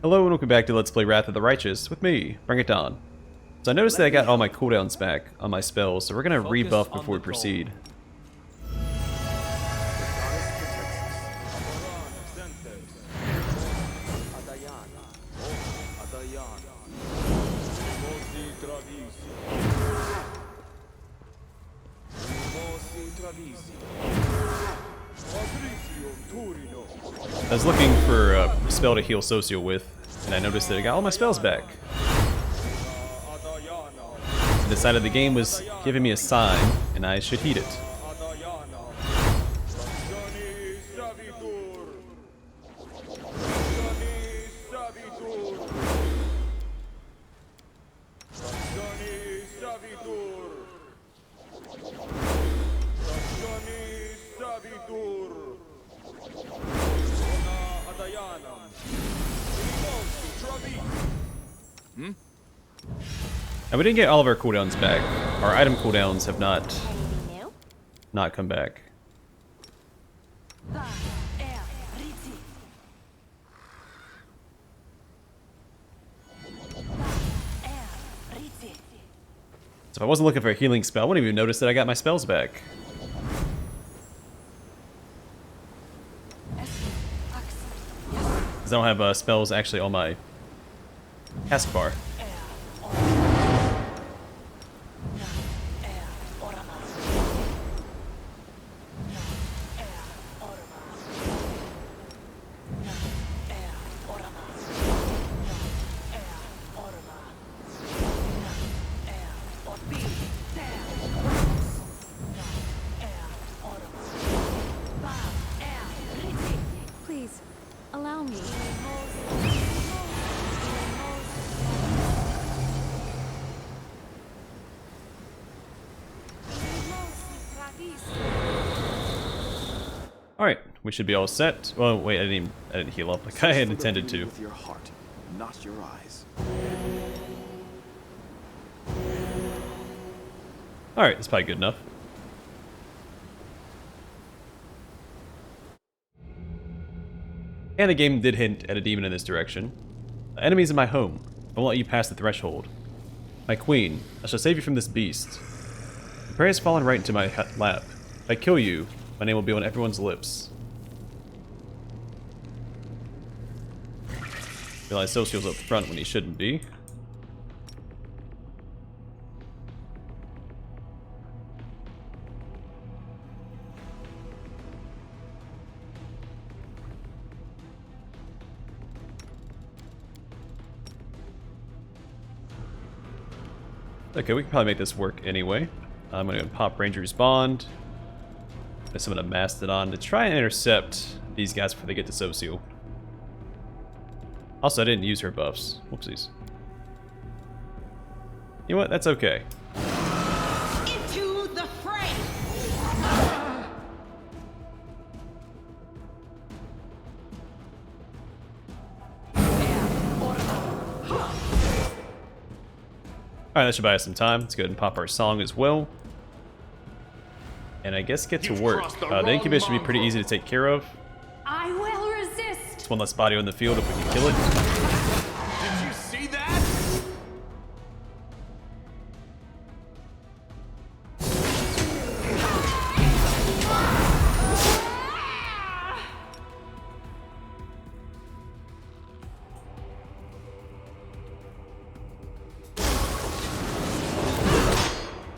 Hello and welcome back to Let's Play Wrath of the Righteous with me, Bring It On. So I noticed that I got all my cooldowns back on my spells, so we're gonna rebuff before we proceed. I was looking for a spell to heal Socio with, and I noticed that I got all my spells back. I decided the game was giving me a sign, and I should heed it. And we didn't get all of our cooldowns back. Our item cooldowns have not come back. So if I wasn't looking for a healing spell, I wouldn't even notice that I got my spells back. Because I don't have spells actually on my taskbar. Please, allow me. Alright, we should be all set. Well, wait, I didn't heal up like I had intended to. With your heart, not your eyes. Alright, that's probably good enough. And the game did hint at a demon in this direction. Enemies in my home. I won't let you pass the threshold. My queen, I shall save you from this beast. The prey has fallen right into my lap. If I kill you, my name will be on everyone's lips. Realize Social's up front when he shouldn't be. Okay, we can probably make this work anyway. I'm gonna pop Ranger's Bond. I summon a Mastodon to try and intercept these guys before they get to Socio. Also, I didn't use her buffs. Whoopsies. You know what? That's okay. Into the fray. Alright, that should buy us some time. Let's go ahead and pop our song as well. And I guess get to work. The incubus should be pretty easy to take care of. I will resist. It's one less body on the field if we can kill it. Did you see that?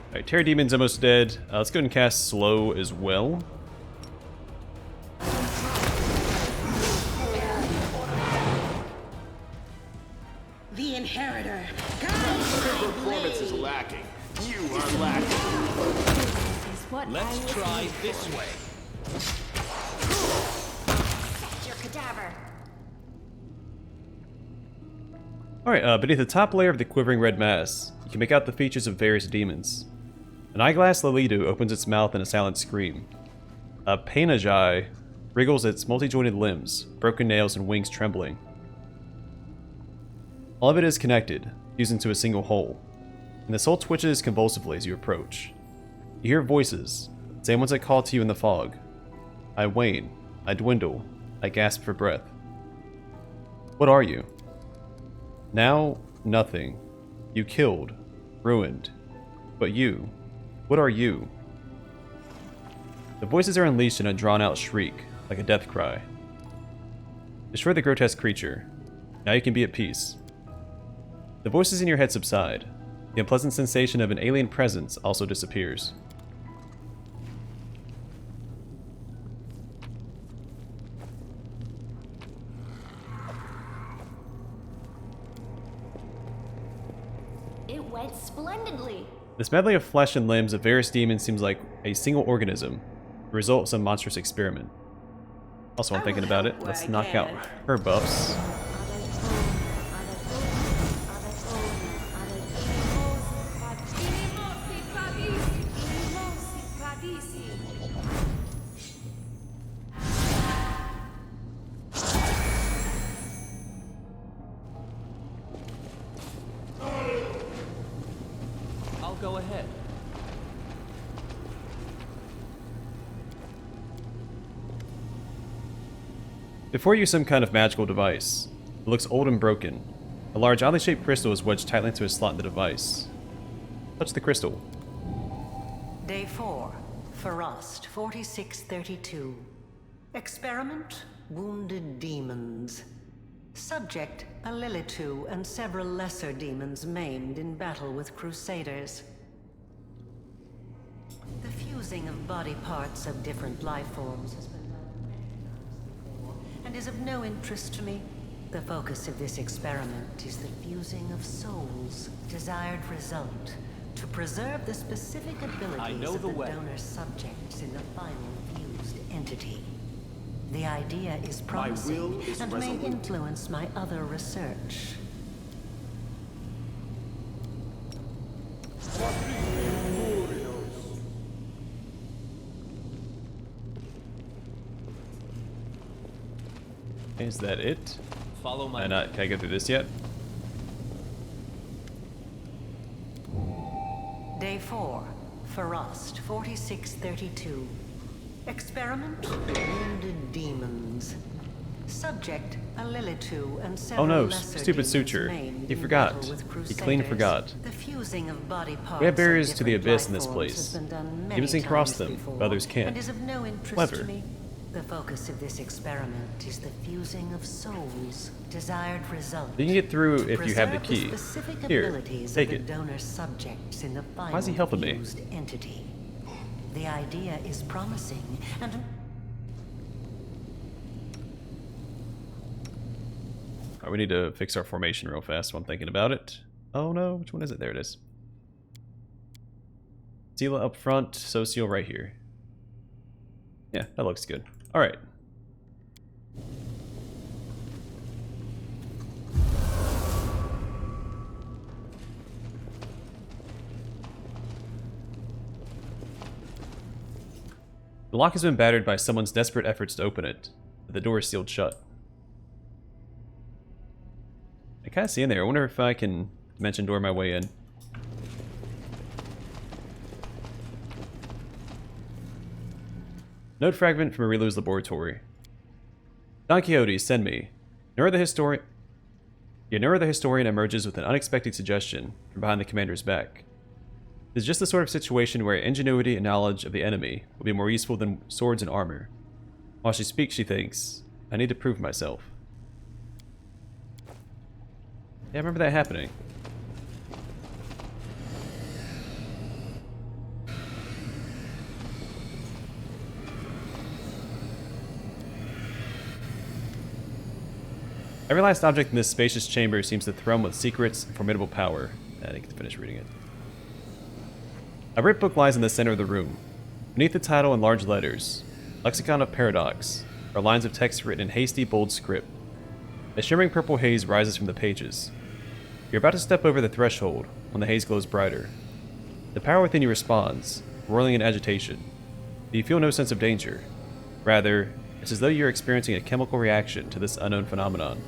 Alright, Terror Demon's almost dead. Let's go ahead and cast Slow as well. The Inheritor. Your performance is lacking. You are lacking. This is what Let's try this way. Set your cadaver. Alright, beneath the top layer of the quivering red mass, you can make out the features of various demons. An eyeglass Lilidu opens its mouth in a silent scream. A Painajai wriggles its multi-jointed limbs, broken nails and wings trembling. All of it is connected, fused into a single whole, and the soul twitches convulsively as you approach. You hear voices, same ones that call to you in the fog. I wane, I dwindle, I gasp for breath. What are you? Now, nothing. You killed, ruined. But you, what are you? The voices are unleashed in a drawn-out shriek, like a death cry. Destroy the grotesque creature. Now you can be at peace. The voices in your head subside. The unpleasant sensation of an alien presence also disappears. It went splendidly. This medley of flesh and limbs of various demons seems like a single organism, the result of some monstrous experiment. Also, I'm thinking about it. Let's knock out her buffs. I'll go ahead. Before you, some kind of magical device. It looks old and broken. A large, oddly shaped crystal is wedged tightly into a slot in the device. Touch the crystal. Day 4. Frost, 4632. Experiment, wounded demons. Subject, a Lilitu and several lesser demons maimed in battle with crusaders. The fusing of body parts of different life forms has been and is of no interest to me. The focus of this experiment is the fusing of souls. Desired result, to preserve the specific abilities of the donor subjects in the final fused entity. The idea is promising and may influence my other research. Is that it? Follow my. Can I go through this yet? Day 4. Frost, 4632. Experiment, wounded demons. Subject, a Lilitu and several Oh no, lesser stupid demons suture. maimed He in forgot. battle with He crusaders. clean forgot. The fusing of body parts We have barriers of to the different abyss in life this forms place. has been done many Demons can cross times them, before, but others can't. and is of no interest Clever. to me. The focus of this experiment is the fusing of souls. Desired result. You can get through if you have the Preserve key. specific Here, abilities take of it. the donor subjects in the final Why is he helping me? fused entity. The idea is promising and Alright, we need to fix our formation real fast while I'm thinking about it. Oh no, which one is it? There it is. Sela up front, Socio right here. Yeah, that looks good. Alright. The lock has been battered by someone's desperate efforts to open it, but the door is sealed shut. I kind of see in there. I wonder if I can dimension door my way in. Note fragment from Areelu's laboratory. Don Quixote, send me. Nora the historian emerges with an unexpected suggestion from behind the commander's back. It is just the sort of situation where ingenuity and knowledge of the enemy will be more useful than swords and armor. While she speaks, she thinks, I need to prove myself. Yeah, I remember that happening. Every last object in this spacious chamber seems to thrum with secrets and formidable power. I didn't get to finish reading it. A brick book lies in the center of the room. Beneath the title in large letters, Lexicon of Paradox, are lines of text written in hasty, bold script. A shimmering purple haze rises from the pages. You're about to step over the threshold when the haze glows brighter. The power within you responds, whirling in agitation. But you feel no sense of danger. Rather, it's as though you're experiencing a chemical reaction to this unknown phenomenon.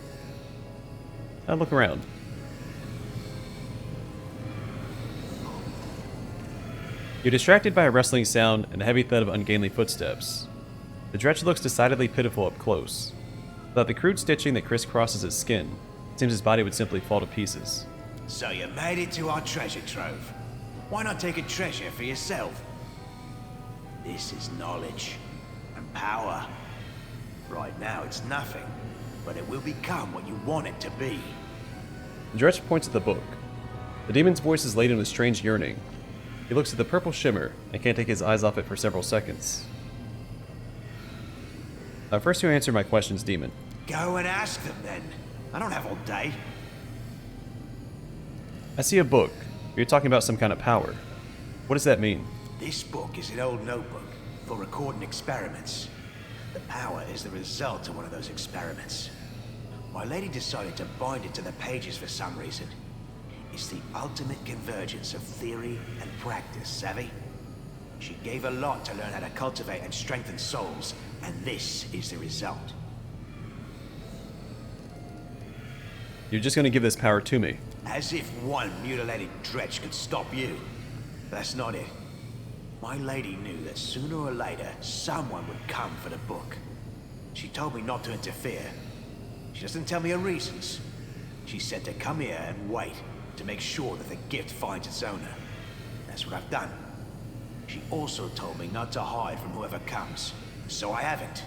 Now look around. You're distracted by a rustling sound and the heavy thud of ungainly footsteps. The dredge looks decidedly pitiful up close. Without the crude stitching that crisscrosses its skin, It seems his body would simply fall to pieces. So you made it to our treasure trove. Why not take a treasure for yourself? This is knowledge and power. Right now it's nothing, but it will become what you want it to be. Dretch points at the book. The demon's voice is laden with strange yearning. He looks at the purple shimmer and can't take his eyes off it for several seconds. First you answer my questions, demon. Go and ask them then. I don't have all day. I see a book. You're talking about some kind of power. What does that mean? This book is an old notebook for recording experiments. The power is the result of one of those experiments. My lady decided to bind it to the pages for some reason. It's the ultimate convergence of theory and practice, savvy? She gave a lot to learn how to cultivate and strengthen souls, and this is the result. You're just going to give this power to me. As if one mutilated dretch could stop you. That's not it. My lady knew that sooner or later, someone would come for the book. She told me not to interfere. She doesn't tell me her reasons. She said to come here and wait to make sure that the gift finds its owner. That's what I've done. She also told me not to hide from whoever comes, so I haven't.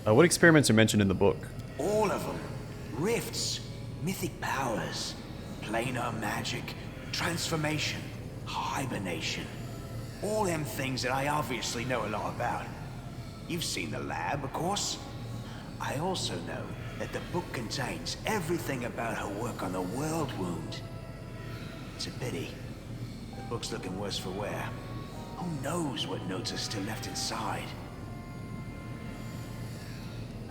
What experiments are mentioned in the book? All of them. Rifts, mythic powers, planar magic, transformation, hibernation. All them things that I obviously know a lot about. You've seen the lab, of course. I also know that the book contains everything about her work on the world wound. It's a pity. The book's looking worse for wear. Who knows what notes are still left inside?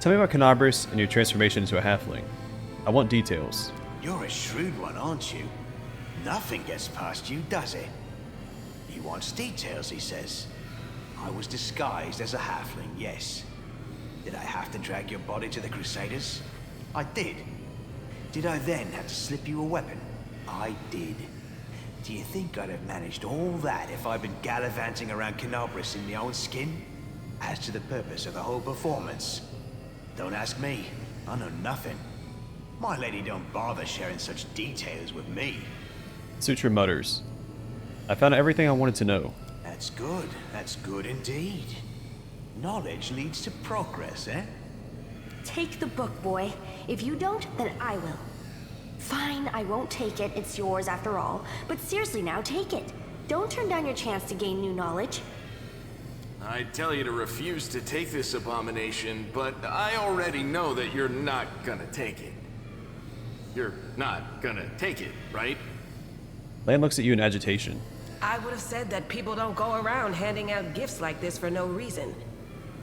Tell me about Canabris and your transformation into a halfling. I want details. You're a shrewd one, aren't you? Nothing gets past you, does it? He wants details, he says. I was disguised as a halfling, yes. Did I have to drag your body to the Crusaders? I did. Did I then have to slip you a weapon? I did. Do you think I'd have managed all that if I'd been gallivanting around Canabris in my own skin? As to the purpose of the whole performance, don't ask me. I know nothing. My lady don't bother sharing such details with me. Sutra mutters. I found everything I wanted to know. That's good. That's good indeed. Knowledge leads to progress, eh? Take the book, boy. If you don't, then I will. Fine, I won't take it. It's yours after all. But seriously now, take it. Don't turn down your chance to gain new knowledge. I'd tell you to refuse to take this abomination, but I already know that you're not gonna take it. You're not gonna take it, right? Lan looks at you in agitation. I would have said that people don't go around handing out gifts like this for no reason.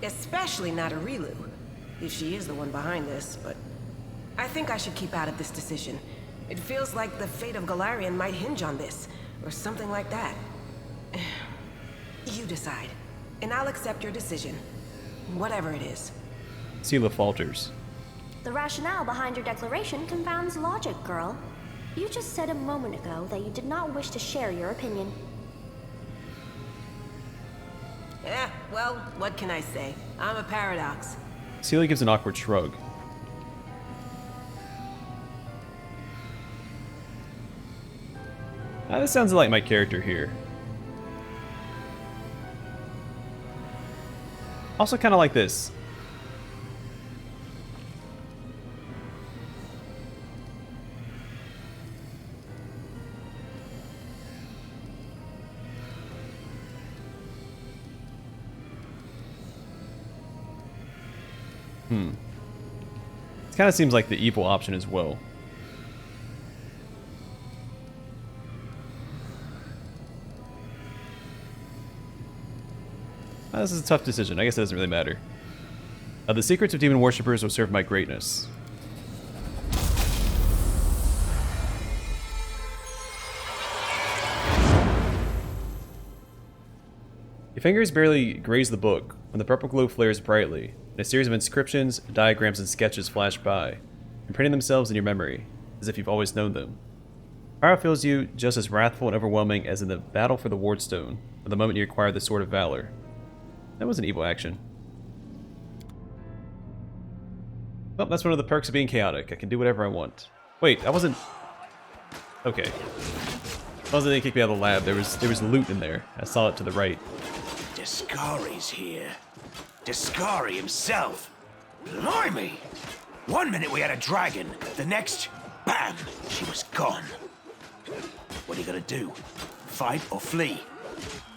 Especially not Areelu, if she is the one behind this, but I think I should keep out of this decision. It feels like the fate of Galarian might hinge on this, or something like that. You decide, and I'll accept your decision, whatever it is. Sela falters. The rationale behind your declaration confounds logic, girl. You just said a moment ago that you did not wish to share your opinion. Yeah, well, what can I say? I'm a paradox. Sela gives an awkward shrug. This sounds like my character here. Also kind of like this. It kind of seems like the evil option as well. This is a tough decision. I guess it doesn't really matter. The secrets of demon worshippers will serve my greatness. Your fingers barely graze the book when the purple glow flares brightly, and a series of inscriptions, diagrams, and sketches flash by, imprinting themselves in your memory, as if you've always known them. Power fills you just as wrathful and overwhelming as in the battle for the Wardstone, or the moment you acquired the Sword of Valor. That was an evil action. Well, that's one of the perks of being chaotic. I can do whatever I want. Wait, I wasn't... Okay. I wasn't gonna kick me out of the lab. There was loot in there. I saw it to the right. Discari's here. Discari himself. Blimey! One minute we had a dragon, the next, bam, she was gone. What are you gonna do? Fight or flee?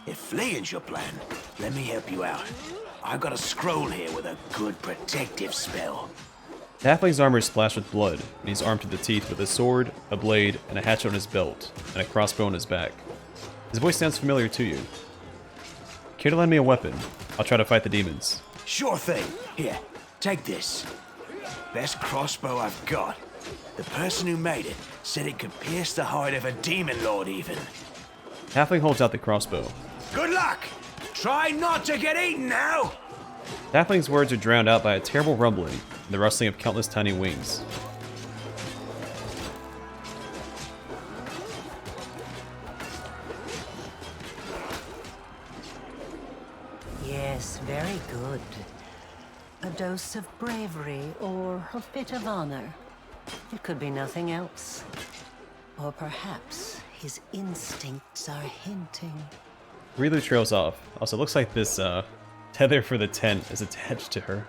If fleeing's your plan, let me help you out. I've got a scroll here with a good protective spell. The halfling's armor is splashed with blood, and he's armed to the teeth with a sword, a blade, and a hatchet on his belt, and a crossbow on his back. His voice sounds familiar to you. Care to lend me a weapon? I'll try to fight the demons. Sure thing. Here, take this. Best crossbow I've got. The person who made it said it could pierce the hide of a demon lord even. Halfling holds out the crossbow. Good luck! Try not to get eaten now! Halfling's words are drowned out by a terrible rumbling and the rustling of countless tiny wings. Yes, very good. A dose of bravery or a bit of honor. It could be nothing else. Or perhaps his instincts are hinting. Areelu trails off. Also, looks like this tether for the tent is attached to her.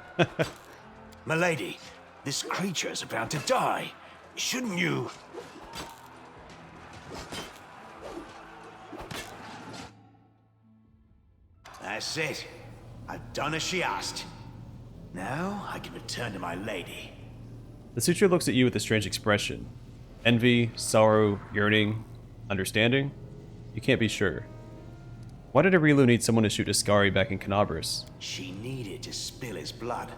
Milady, this creature is about to die. Shouldn't you... That's it. I've done as she asked. Now I can return to my lady. The suture looks at you with a strange expression. Envy, sorrow, yearning, understanding? You can't be sure. Why did Areelu need someone to shoot Ascari back in Canabris? She needed to spill his blood.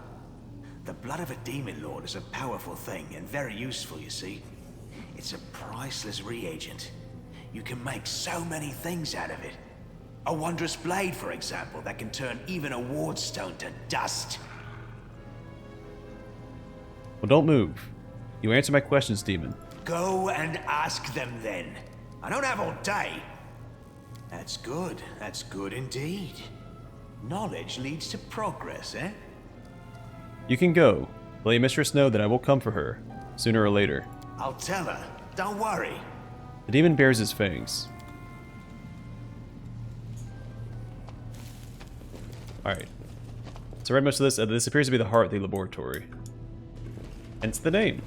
The blood of a demon lord is a powerful thing and very useful, you see. It's a priceless reagent. You can make so many things out of it. A wondrous blade, for example, that can turn even a wardstone to dust. Well, don't move. You answer my questions, demon. Go and ask them then. I don't have all day. That's good. That's good indeed. Knowledge leads to progress, eh? You can go. Let your mistress know that I will come for her, sooner or later. I'll tell her. Don't worry. The demon bares his fangs. Alright. So I read much of this. This appears to be the heart of the laboratory. Hence the name.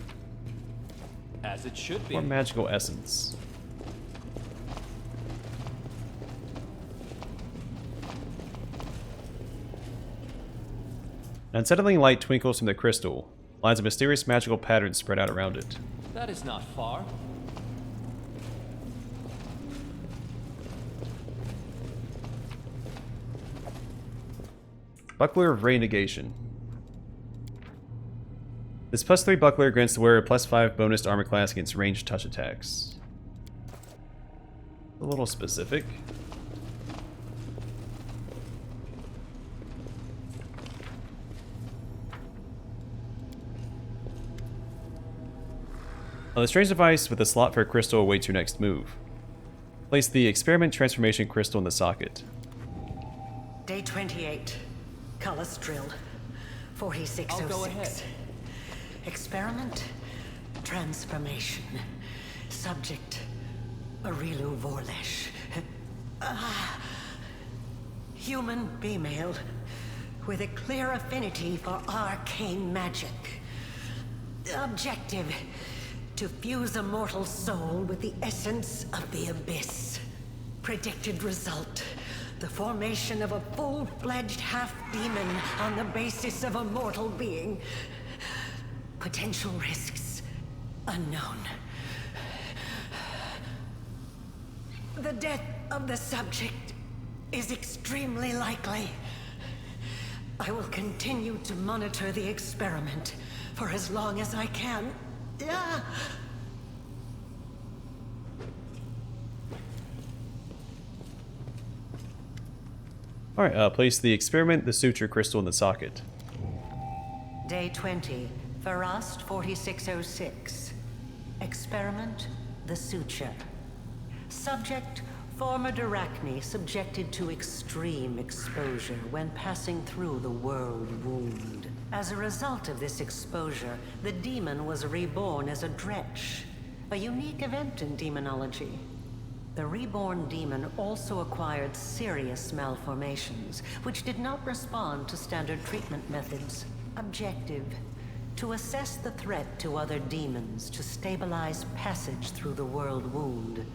As it should be. Or magical essence. An unsettling light twinkles from the crystal. Lines of mysterious magical patterns spread out around it. That is not far. Buckler of Ray Negation. This +3 buckler grants the wearer a +5 bonus to armor class against ranged touch attacks. A little specific. On the strange device with a slot for a crystal awaits your next move. Place the experiment transformation crystal in the socket. Day 28. Cullis drill. 4606. I'll go ahead. Experiment. Transformation. Subject. Areelu Vorlesh. Human female. With a clear affinity for arcane magic. Objective. To fuse a mortal soul with the essence of the abyss. Predicted result. The formation of a full-fledged half-demon on the basis of a mortal being. Potential risks unknown. The death of the subject is extremely likely. I will continue to monitor the experiment for as long as I can. Alright, place the experiment, the suture crystal in the socket. Day 20, Farast 4606. Experiment, the suture. Subject, Former Arachne subjected to extreme exposure when passing through the world wound. As a result of this exposure, the demon was reborn as a Dretch, a unique event in demonology. The reborn demon also acquired serious malformations, which did not respond to standard treatment methods. Objective: to assess the threat to other demons to stabilize passage through the world wound.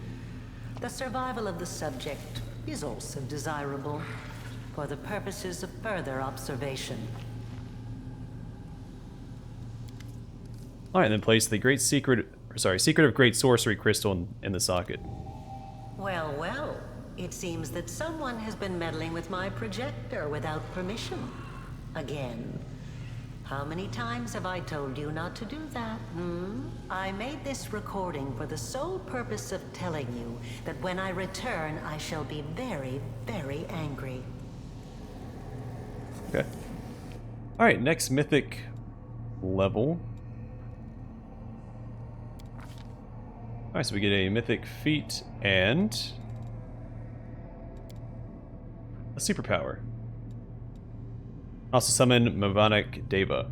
The survival of the subject is also desirable for the purposes of further observation. Alright, then place the secret of great sorcery crystal in the socket. Well, well. It seems that someone has been meddling with my projector without permission. Again. How many times have I told you not to do that, I made this recording for the sole purpose of telling you that when I return, I shall be very, very angry. Okay. Alright, next mythic level. Alright, so we get a mythic feat and a superpower. Also summon Mavanik Deva.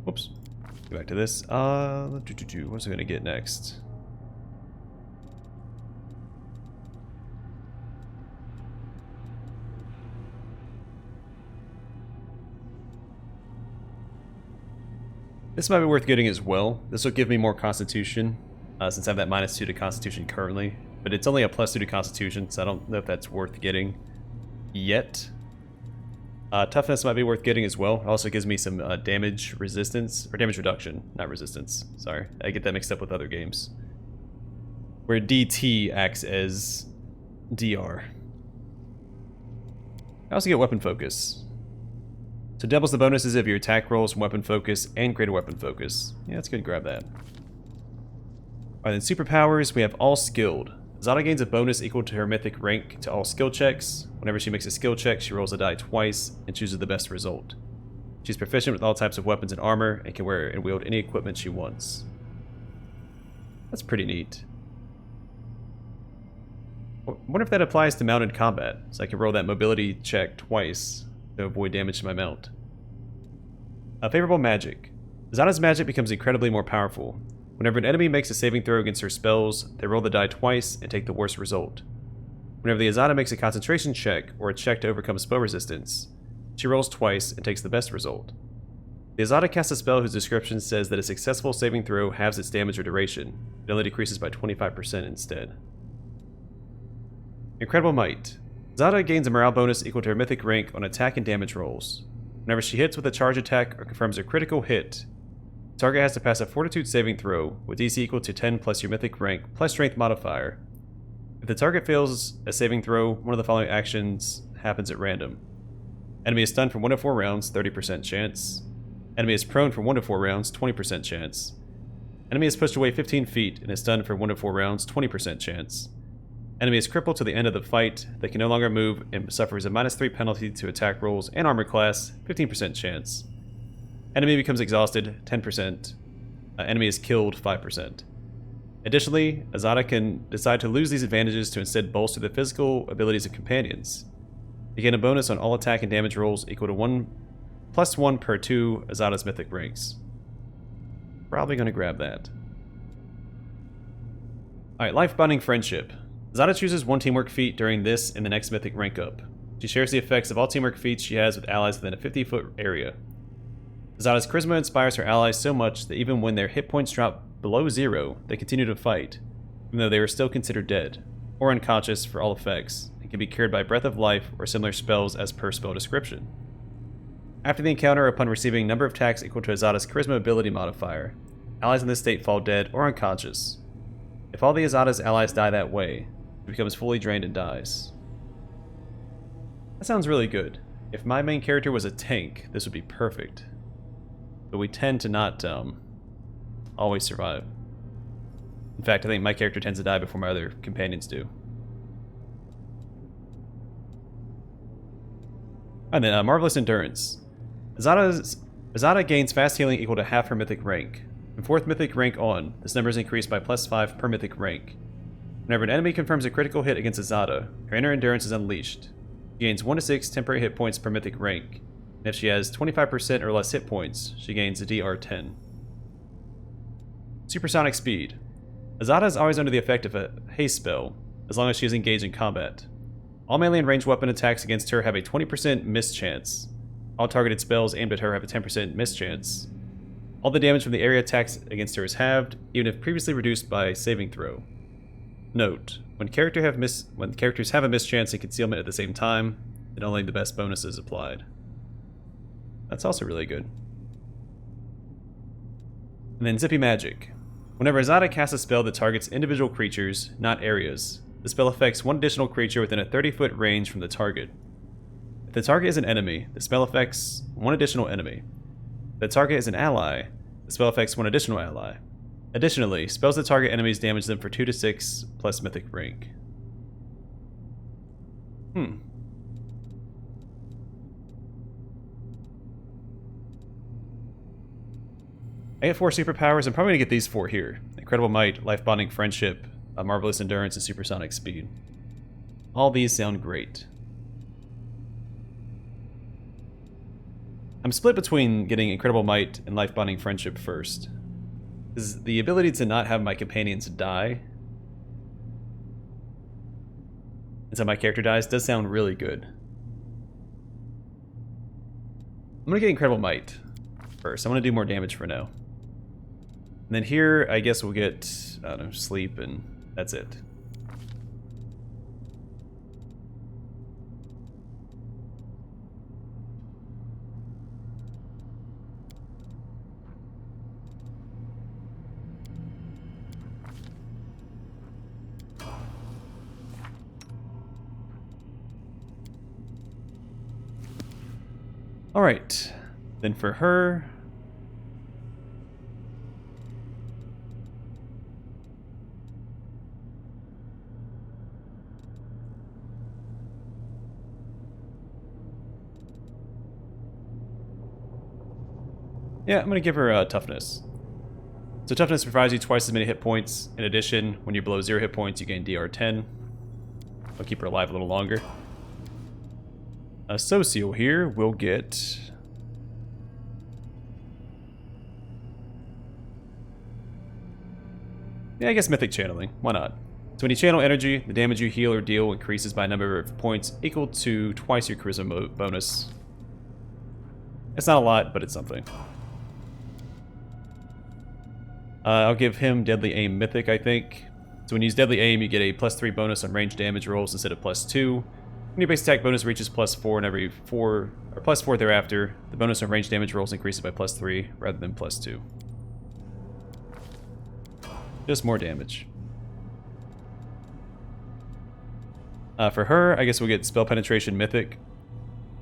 Whoops. Go back to this. What's I gonna get next? This might be worth getting as well. This will give me more Constitution, since I have that -2 to Constitution currently. But it's only a +2 to Constitution, so I don't know if that's worth getting yet. Toughness might be worth getting as well. It also gives me some damage resistance, or damage reduction, not resistance. Sorry, I get that mixed up with other games. Where DT acts as DR. I also get weapon focus. So doubles the bonuses of your attack rolls from weapon focus and greater weapon focus. Yeah, that's good, grab that. Alright, then superpowers, we have all skilled. Zada gains a bonus equal to her mythic rank to all skill checks. Whenever she makes a skill check, she rolls a die twice and chooses the best result. She's proficient with all types of weapons and armor and can wear and wield any equipment she wants. That's pretty neat. I wonder if that applies to mounted combat, so I can roll that mobility check twice to avoid damage to my mount. Favorable magic. Zada's magic becomes incredibly more powerful. Whenever an enemy makes a saving throw against her spells, they roll the die twice and take the worst result. Whenever the Azada makes a concentration check or a check to overcome spell resistance, she rolls twice and takes the best result. The Azada casts a spell whose description says that a successful saving throw halves its damage or duration. It only decreases by 25% instead. Incredible Might. Zada gains a morale bonus equal to her mythic rank on attack and damage rolls. Whenever she hits with a charge attack or confirms a critical hit, the target has to pass a fortitude saving throw with DC equal to 10 plus your mythic rank plus strength modifier. If the target fails a saving throw, one of the following actions happens at random. Enemy is stunned for 1 to 4 rounds, 30% chance. Enemy is prone for 1 to 4 rounds, 20% chance. Enemy is pushed away 15 feet and is stunned for 1 to 4 rounds, 20% chance. Enemy is crippled to the end of the fight. They can no longer move and suffers a -3 penalty to attack rolls and armor class, 15% chance. Enemy becomes exhausted, 10%. Enemy is killed, 5%. Additionally, Azada can decide to lose these advantages to instead bolster the physical abilities of companions. They gain a bonus on all attack and damage rolls equal to +1 per 2 Azada's mythic ranks. Probably going to grab that. Alright, Lifebounding Friendship. Azada chooses one teamwork feat during this and the next mythic rank up. She shares the effects of all teamwork feats she has with allies within a 50-foot area. Azada's charisma inspires her allies so much that even when their hit points drop below 0, they continue to fight, even though they are still considered dead, or unconscious for all effects, and can be cured by Breath of Life or similar spells as per spell description. After the encounter, upon receiving number of attacks equal to Azada's charisma ability modifier, allies in this state fall dead or unconscious. If all the Azada's allies die that way, it becomes fully drained and dies. That sounds really good. If my main character was a tank, this would be perfect. But we tend to not always survive. In fact, I think my character tends to die before my other companions do. And then Marvelous Endurance. Azada gains fast healing equal to half her mythic rank. From 4th mythic rank on, this number is increased by +5 per mythic rank. Whenever an enemy confirms a critical hit against Azada, her inner endurance is unleashed. She gains 1 to 6 temporary hit points per mythic rank, and if she has 25% or less hit points, she gains a DR 10. Supersonic speed. Azada is always under the effect of a haste spell, as long as she is engaged in combat. All melee and ranged weapon attacks against her have a 20% miss chance. All targeted spells aimed at her have a 10% miss chance. All the damage from the area attacks against her is halved, even if previously reduced by saving throw. Note: when characters have a miss chance and concealment at the same time, then only the best bonuses applied. That's also really good. And then Zippy Magic. Whenever Azada casts a spell that targets individual creatures, not areas, the spell affects one additional creature within a 30-foot range from the target. If the target is an enemy, the spell affects one additional enemy. If the target is an ally, the spell affects one additional ally. Additionally, spells that target enemies damage them for 2 to 6 plus mythic rank. I get 4 superpowers. I'm probably going to get these 4 here. Incredible Might, Lifebounding Friendship, Marvelous Endurance, and Supersonic Speed. All these sound great. I'm split between getting Incredible Might and Lifebounding Friendship first. Because the ability to not have my companions die until my character dies does sound really good. I'm going to get Incredible Might first. I want to do more damage for now. And then here, I guess we'll get, I don't know, Sleep, and that's it. Alright, then for her... yeah, I'm going to give her Toughness. So Toughness provides you twice as many hit points. In addition, when you're below 0 hit points, you gain DR 10. I'll keep her alive a little longer. Social here will get... yeah, I guess Mythic Channeling. Why not? So when you channel energy, the damage you heal or deal increases by a number of points equal to twice your Charisma bonus. It's not a lot, but it's something. I'll give him Deadly Aim Mythic, I think. So when you use Deadly Aim, you get a +3 bonus on range damage rolls instead of +2. When your base attack bonus reaches +4 and every 4, or +4 thereafter, the bonus on range damage rolls increases by +3 rather than +2. Just more damage. For her, I guess we'll get Spell Penetration Mythic.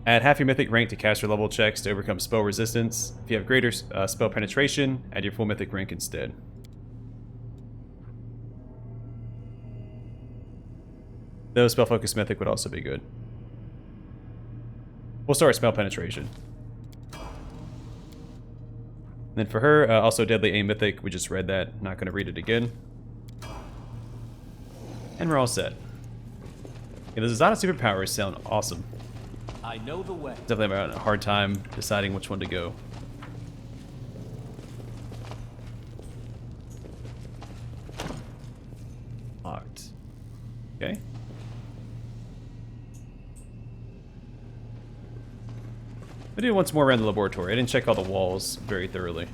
Add half your mythic rank to caster level checks to overcome spell resistance. If you have greater spell penetration, add your full mythic rank instead. Though spell focus mythic would also be good. We'll start with spell penetration. And then for her, also Deadly Aim Mythic. We just read that. Not going to read it again. And we're all set. Yeah, those Azada superpowers sound awesome. I know the way. Definitely having a hard time deciding which one to go. Locked. Okay. I do once more around the laboratory. I didn't check all the walls very thoroughly.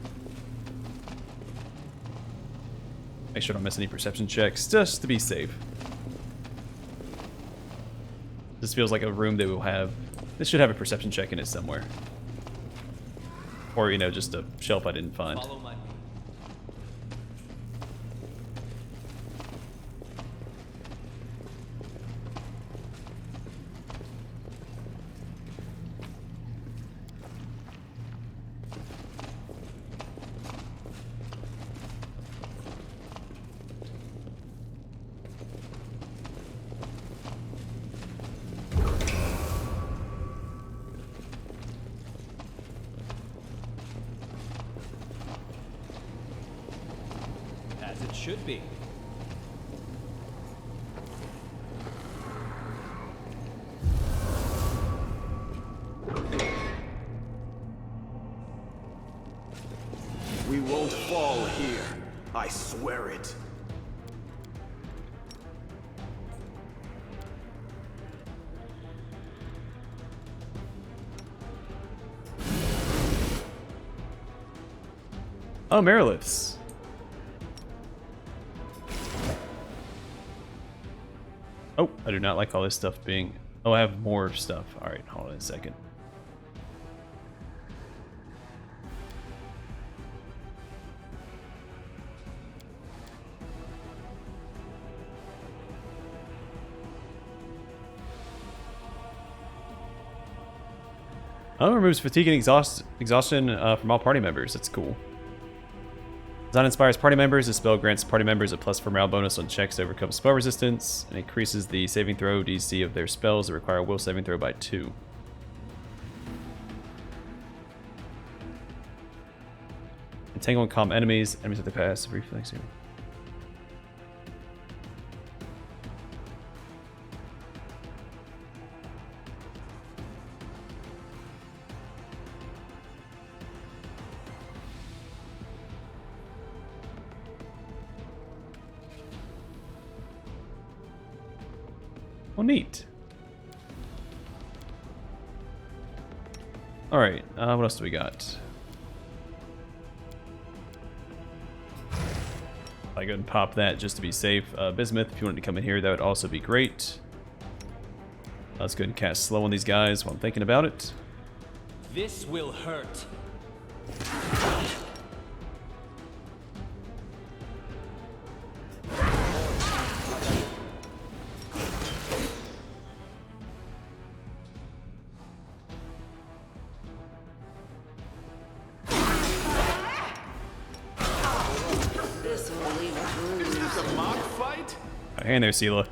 Make sure I don't miss any perception checks, just to be safe. This feels like a room that will have... this should have a perception check in it somewhere. Or, you know, just a shelf I didn't find. Follow my lead. As it should be. We won't fall here. I swear it. Oh, Meriliths. Oh, I do not like all this stuff being... Oh, I have more stuff. Alright, hold on a second. Oh, removes fatigue and exhaustion from all party members. That's cool. Design inspires party members. The spell grants party members a +4 morale bonus on checks to overcome spell resistance, and increases the saving throw DC of their spells that require a will saving throw by 2. Entangle and calm enemies. Enemies at the pass. Reflex here. Oh, neat. Alright, what else do we got? I go and pop that just to be safe. Bismuth, if you wanted to come in here, that would also be great. Let's go ahead and cast slow on these guys while I'm thinking about it. This will hurt. Hey in there, Sela.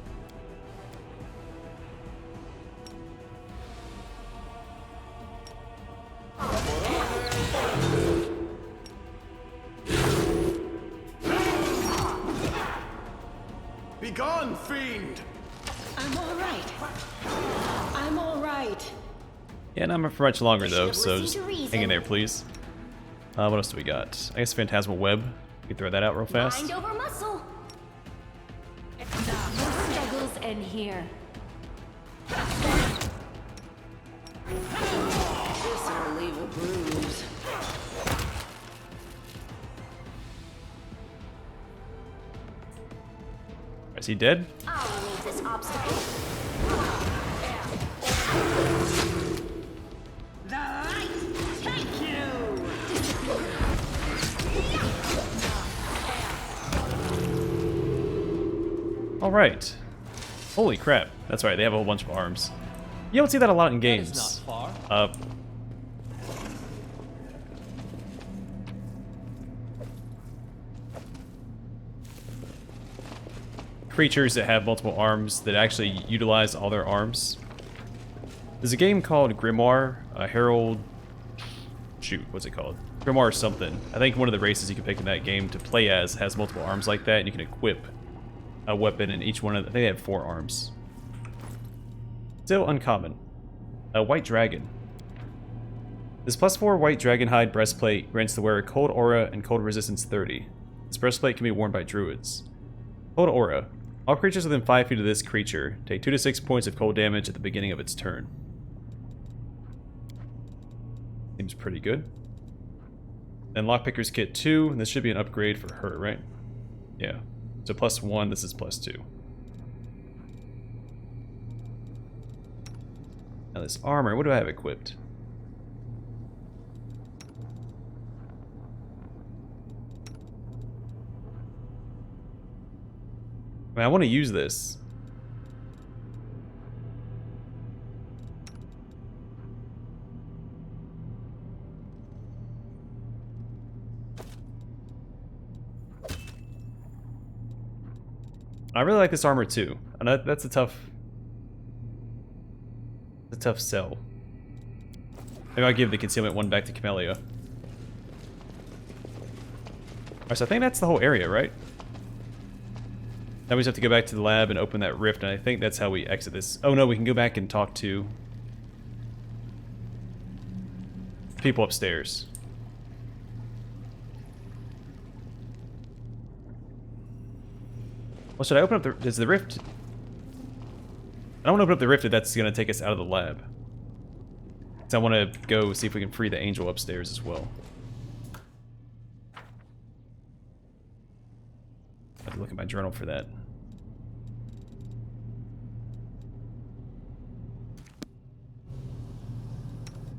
Be gone, fiend! I'm all right. I'm all right. Yeah, not for much longer though, so listened just to reason. hang in there, please. What else do we got? I guess Phantasmal Web. You can throw that out real fast. Mind over muscle. No struggles end here. This'll leave a bruise. Is he dead? I'll remove this obstacle. The light take you! Alright. Holy crap. That's right, they have a whole bunch of arms. You don't see that a lot in That is games. not far. Creatures that have multiple arms that actually utilize all their arms. There's a game called Grimoire, Herald... Shoot, what's it called? Grimoire something. I think one of the races you can pick in that game to play as has multiple arms like that, and you can equip a weapon in each one of them. I think they have 4 arms. Still uncommon. A White Dragon. This +4 White Dragon Hide breastplate grants the wearer Cold Aura and Cold Resistance 30. This breastplate can be worn by druids. Cold Aura. All creatures within 5 feet of this creature take 2 to 6 points of cold damage at the beginning of its turn. Seems pretty good. Then Lockpicker's Kit 2, and this should be an upgrade for her, right? Yeah. So +1, this is +2. Now this armor, what do I have equipped? I mean, I want to use this. I really like this armor too. And that's a tough sell. Maybe I'll give the concealment one back to Camellia. Alright, so I think that's the whole area, right? Now we just have to go back to the lab and open that rift, and I think that's how we exit this. Oh no, we can go back and talk to people upstairs. Well, should I open up the... Is the rift... I don't want to open up the rift if that's going to take us out of the lab. So I want to go see if we can free the angel upstairs as well. I have to look at my journal for that.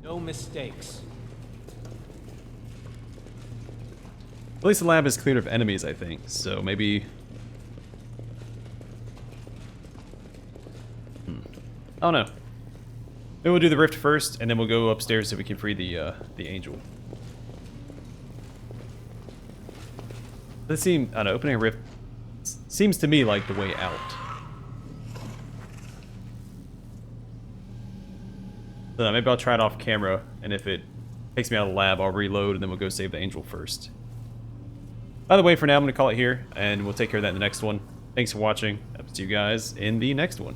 No mistakes. At least the lab is cleared of enemies, I think. So maybe... Oh no. Maybe we'll do the rift first, and then we'll go upstairs so we can free the angel. Does it seem... I don't know, opening a rift seems to me like the way out. So maybe I'll try it off camera, and if it takes me out of the lab, I'll reload, and then we'll go save the angel first. By the way, for now, I'm going to call it here, and we'll take care of that in the next one. Thanks for watching. I'll see you guys in the next one.